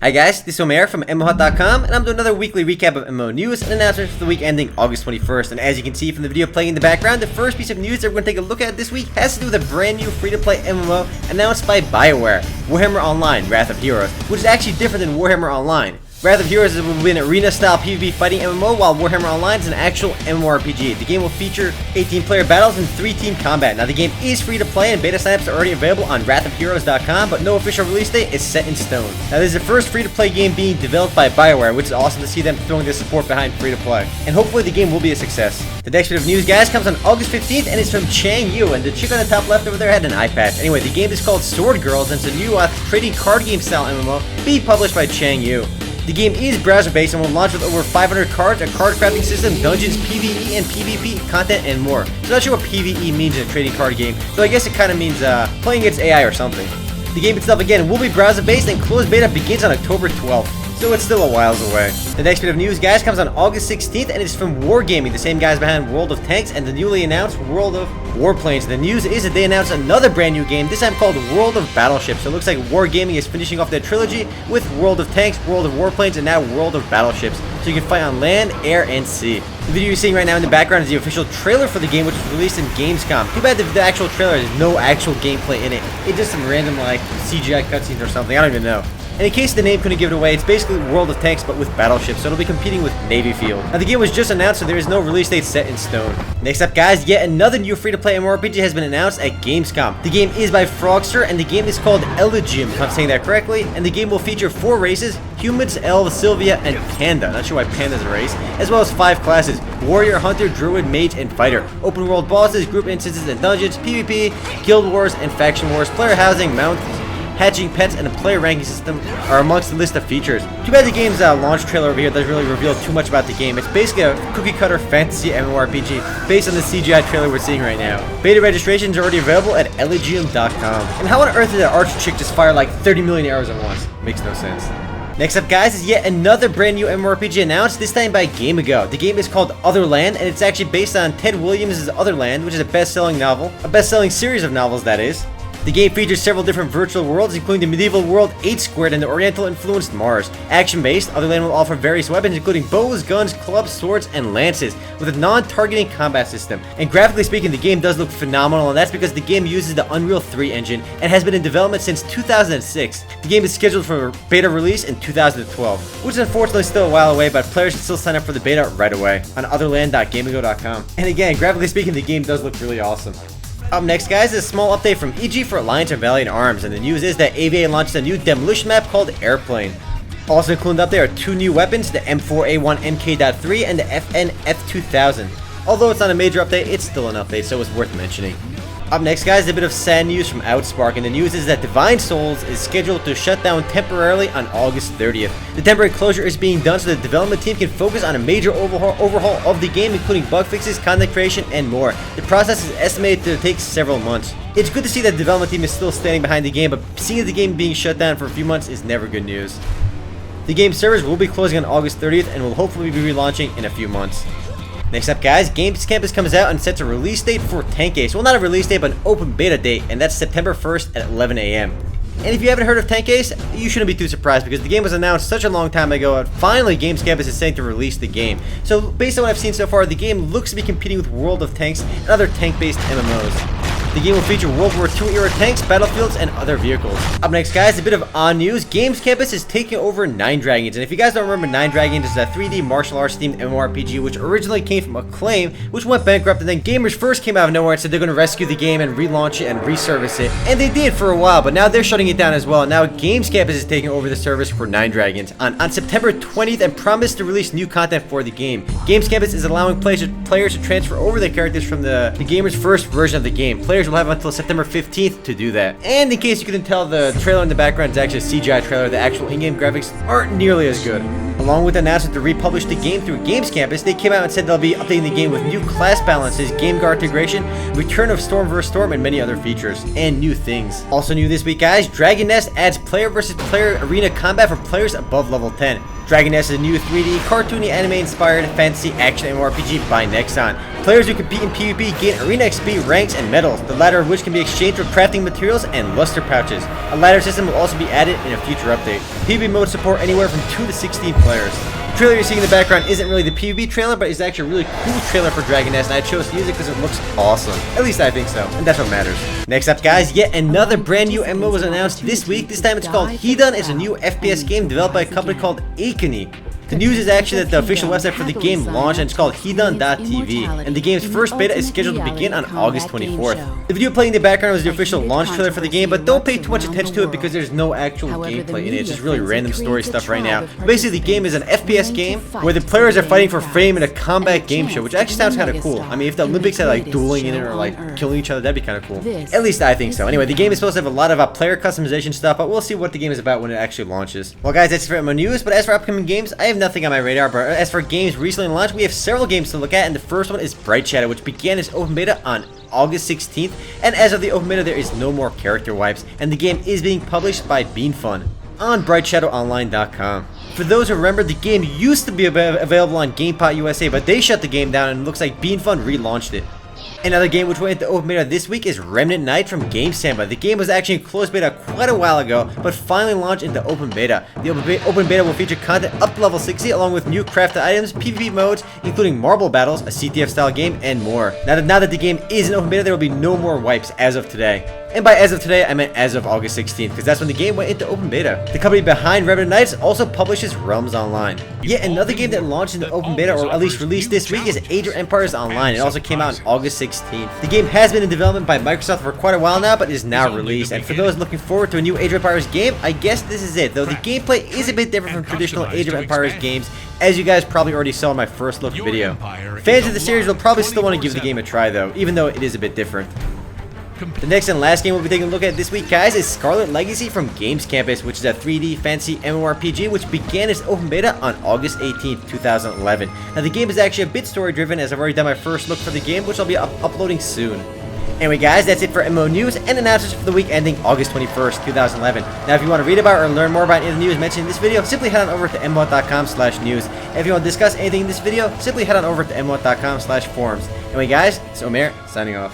Hi guys, this is Omer from MMOHut.com, and I'm doing another weekly recap of MMO news and announcements for the week ending August 21st. And as you can see from the video playing in the background, the first piece of news that we're going to take a look at this week has to do with a brand new free-to-play MMO announced by BioWare, Warhammer Online: Wrath of Heroes, which is actually different than Warhammer Online. Wrath of Heroes will be an arena-style PvP fighting MMO, while Warhammer Online is an actual MMORPG. The game will feature 18-player battles and 3-team combat. Now, the game is free to play, and beta signups are already available on wrathofheroes.com, but no official release date is set in stone. Now, this is the first free-to-play game being developed by BioWare, which is awesome to see them throwing their support behind free-to-play. And hopefully the game will be a success. The next bit of news, guys, comes on August 15th, and it's from Chang Yu, and the chick on the top left over there had an eye patch. Anyway, the game is called Sword Girls, and it's a new trading card game style MMO being published by Chang Yu. The game is browser-based and will launch with over 500 cards, a card crafting system, dungeons, PvE and PvP, content, and more. So not sure what PvE means in a trading card game, though I guess it kind of means playing against AI or something. The game itself, again, will be browser-based, and closed beta begins on October 12th. So it's still a whiles away. The next bit of news, guys, comes on August 16th, and it's from Wargaming, the same guys behind World of Tanks and the newly announced World of Warplanes. The news is that they announced another brand new game, this time called World of Battleships. So it looks like Wargaming is finishing off their trilogy with World of Tanks, World of Warplanes, and now World of Battleships. So you can fight on land, air, and sea. The video you're seeing right now in the background is the official trailer for the game, which was released in Gamescom. Too bad the actual trailer has no actual gameplay in it. It's just some random like CGI cutscenes or something, I don't even know. And in case the name couldn't give it away, it's basically World of Tanks but with battleships, so it'll be competing with Navy Field. Now the game was just announced, so there is no release date set in stone. Next up, guys, yet another new free-to-play MMORPG has been announced at Gamescom. The game is by Frogster, and the game is called Eligium, if I'm saying that correctly, and the game will feature 4 races: humans, elves, Sylvia, and Panda. Not sure why Panda's a race. As well as 5 classes: warrior, hunter, druid, mage, and fighter. Open world bosses, group instances and dungeons, PvP, guild wars, and faction wars, player housing, mounts, hatching pets, and a player ranking system are amongst the list of features. Too bad the game's launch trailer over here doesn't really reveal too much about the game. It's basically a cookie-cutter fantasy MMORPG based on the CGI trailer we're seeing right now. Beta registrations are already available at Eligium.com. And how on earth did that archer chick just fire like 30 million arrows at once? Makes no sense. Next up, guys, is yet another brand new MMORPG announced, this time by Game Ago. The game is called Otherland, and it's actually based on Ted Williams' Otherland, which is a best-selling novel. A best-selling series of novels, that is. The game features several different virtual worlds, including the medieval world 8 squared and the oriental-influenced Mars. Action-based, Otherland will offer various weapons, including bows, guns, clubs, swords, and lances, with a non-targeting combat system. And graphically speaking, the game does look phenomenal, and that's because the game uses the Unreal 3 engine and has been in development since 2006. The game is scheduled for beta release in 2012, which is unfortunately still a while away, but players can still sign up for the beta right away on otherland.gameago.com. And again, graphically speaking, the game does look really awesome. Up next, guys, is a small update from EG for Alliance or Valiant Arms, and the news is that AVA launched a new demolition map called Airplane. Also included up there are 2 new weapons, the M4A1 MK.3 and the FN F2000. Although it's not a major update, it's still an update, so it's worth mentioning. Up next, guys, a bit of sad news from Outspark, and the news is that Divine Souls is scheduled to shut down temporarily on August 30th. The temporary closure is being done so the development team can focus on a major overhaul of the game, including bug fixes, content creation, and more. The process is estimated to take several months. It's good to see that the development team is still standing behind the game, but seeing the game being shut down for a few months is never good news. The game servers will be closing on August 30th and will hopefully be relaunching in a few months. Next up, guys, Games Campus comes out and sets a release date for Tankcase. Well, not a release date, but an open beta date, and that's September 1st at 11 a.m. And if you haven't heard of Tankcase, you shouldn't be too surprised because the game was announced such a long time ago, and finally Games Campus is saying to release the game. So based on what I've seen so far, the game looks to be competing with World of Tanks and other tank-based MMOs. The game will feature World War II era tanks, battlefields, and other vehicles. Up next, guys, a bit of on news. Games Campus is taking over Nine Dragons, and if you guys don't remember, Nine Dragons is a 3D martial arts themed MMORPG which originally came from Acclaim, which went bankrupt, and then gamers first came out of nowhere and said they're going to rescue the game and relaunch it and reservice it, and they did for a while, but now they're shutting it down as well. Now Games Campus is taking over the service for Nine Dragons on September 20th and promised to release new content for the game. Games Campus is allowing players to transfer over their characters from the gamer's first version of the game. Players will have until September 15th to do that. And in case you couldn't tell, the trailer in the background is actually a CGI trailer. The actual in-game graphics aren't nearly as good. Along with the announcement to republish the game through Games Campus, they came out and said they'll be updating the game with new class balances, game guard integration, return of Storm vs. Storm, and many other features, and new things. Also new this week, guys, Dragon Nest adds player versus player arena combat for players above level 10. Dragon Nest is a new 3D, cartoony, anime-inspired fantasy action MMORPG by Nexon. Players who compete in PvP gain arena XP, ranks, and medals, the latter of which can be exchanged for crafting materials and luster pouches. A ladder system will also be added in a future update. PvP modes support anywhere from 2 to 16 players. The trailer you're seeing in the background isn't really the PvP trailer, but it's actually a really cool trailer for Dragon Nest, and I chose to use it because it looks awesome. At least I think so, and that's what matters. Next up, guys, yet another brand new MMO was announced this week. This time it's called Hedone. It's a new FPS game developed by a company called Eligium. The news is actually that the official website for the game launched, and it's called Hedone.tv, and the game's first beta is scheduled to begin on August 24th. The video playing in the background was the official launch trailer for the game, but don't pay too much attention to it because there's no actual gameplay in it. It's just really random story stuff right now. Basically, the game is an FPS game where the players are fighting for fame in a combat game show, which actually sounds kind of cool. I mean, if the Olympics had like dueling in it or like killing each other, that'd be kind of cool. At least I think so. Anyway, the game is supposed to have a lot of player customization stuff, but we'll see what the game is about when it actually launches. Well, guys, that's it for MMO news, but as for upcoming games, I have nothing on my radar. But as for games recently launched, we have several games to look at, and the first one is Bright Shadow, which began its open beta on August 16th, and as of the open beta, there is no more character wipes, and the game is being published by BeanFun on BrightShadowOnline.com. For those who remember, the game used to be available on GamePot USA, but they shut the game down, and it looks like BeanFun relaunched it. Another game which went into open beta this week is Remnant Knight from Game Samba. The game was actually in closed beta quite a while ago, but finally launched into open beta. The open beta will feature content up to level 60, along with new crafted items, PvP modes, including marble battles, a CTF style game, and more. Now that the game is in open beta, there will be no more wipes as of today. And by as of today, I meant as of August 16th, because that's when the game went into open beta. The company behind Remnant Knights also publishes Realms Online. Yet another game that launched into open beta, or at least released this week, is Age of Empires Online. It also came out on August 16th. The game has been in development by Microsoft for quite a while now, but is now released. And for those looking forward to a new Age of Empires game, I guess this is it. Though the gameplay is a bit different from traditional Age of Empires games, as you guys probably already saw in my first look video. Fans of the series will probably still want to give the game a try though, even though it is a bit different. The next and last game we'll be taking a look at this week, guys, is Scarlet Legacy from Games Campus, which is a 3D fantasy MMORPG which began its open beta on August 18th, 2011. Now the game is actually a bit story driven, as I've already done my first look for the game, which I'll be uploading soon. Anyway, guys, that's it for MMO news and announcements for the week ending August 21st, 2011. Now, if you want to read about or learn more about any of the news mentioned in this video, simply head on over to MMOHut.com/news. If you want to discuss anything in this video, simply head on over to MMOHut.com/forums. Anyway, guys, it's Omer, signing off.